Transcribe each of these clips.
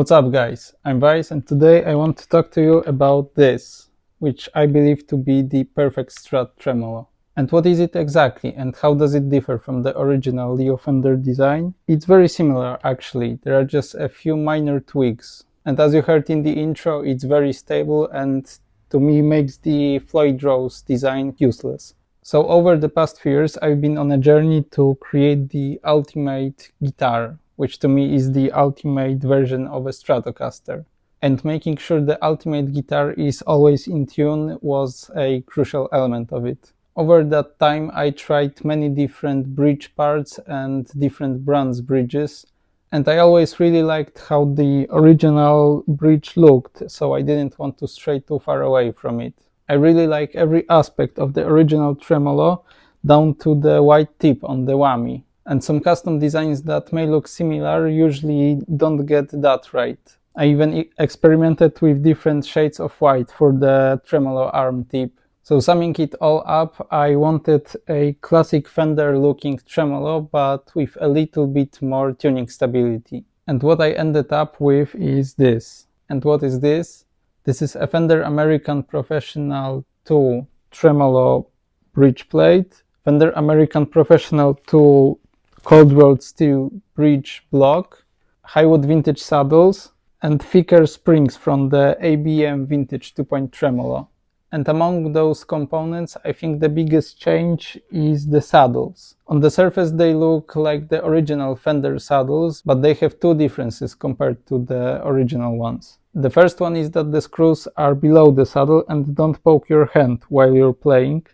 What's up guys, I'm Vice and today I want to talk to you about this, which I believe to be the perfect Strat Tremolo. And what is it exactly and how does it differ from the original Leo Fender design? It's very similar actually, there are just a few minor tweaks. And as you heard in the intro, it's very stable and to me makes the Floyd Rose design useless. So over the past few years I've been on a journey to create the ultimate guitar, which to me is the ultimate version of a Stratocaster. And making sure the ultimate guitar is always in tune was a crucial element of it. Over that time I tried many different bridge parts and different brands bridges, and I always really liked how the original bridge looked, so I didn't want to stray too far away from it. I really like every aspect of the original tremolo, down to the white tip on the whammy. And some custom designs that may look similar usually don't get that right. I even experimented with different shades of white for the tremolo arm tip. So summing it all up, I wanted a classic Fender looking tremolo but with a little bit more tuning stability. And what I ended up with is this. And what is this? This is a Fender American Professional 2 Tremolo bridge plate, Fender American Professional 2 cold rolled steel bridge block, Highwood vintage saddles, and thicker springs from the ABM vintage 2-point tremolo. And among those components, I think the biggest change is the saddles. On the surface they look like the original Fender saddles, but they have two differences compared to the original ones. The first one is that the screws are below the saddle and don't poke your hand while you're playing.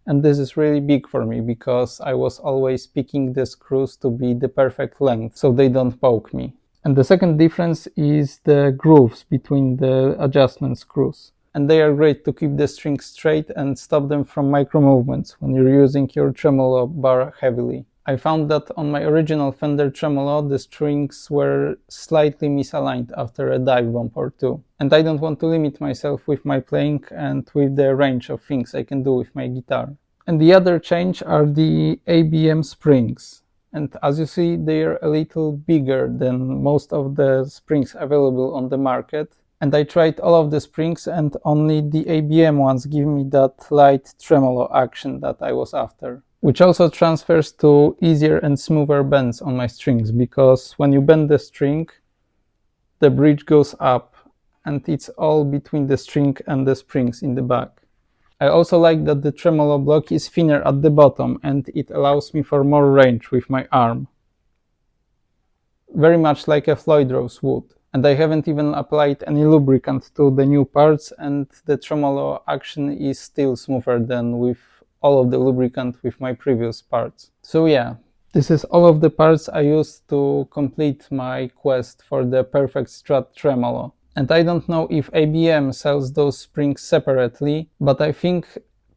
And this is really big for me because I was always picking the screws to be the perfect length so they don't poke me. And the second difference is the grooves between the adjustment screws. And they are great to keep the strings straight and stop them from micro movements when you're using your tremolo bar heavily. I found that on my original Fender tremolo the strings were slightly misaligned after a dive bump or two. And I don't want to limit myself with my playing and with the range of things I can do with my guitar. And the other change are the ABM springs. And as you see, they are a little bigger than most of the springs available on the market. And I tried all of the springs and only the ABM ones give me that light tremolo action that I was after. Which also transfers to easier and smoother bends on my strings, because when you bend the string, the bridge goes up and it's all between the string and the springs in the back. I also like that the tremolo block is thinner at the bottom and it allows me for more range with my arm. Very much like a Floyd Rose would. And I haven't even applied any lubricant to the new parts, and the tremolo action is still smoother than with all of the lubricant with my previous parts. So yeah, this is all of the parts I used to complete my quest for the perfect Strat Tremolo. And I don't know if ABM sells those springs separately, but I think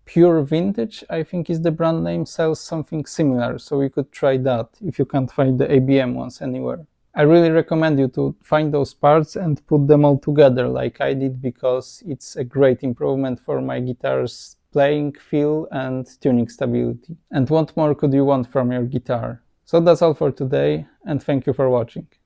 Pure Vintage, I think is the brand name, sells something similar, so we could try that if you can't find the ABM ones anywhere. I really recommend you to find those parts and put them all together like I did, because it's a great improvement for my guitar's playing feel and tuning stability. And what more could you want from your guitar? So that's all for today, and thank you for watching.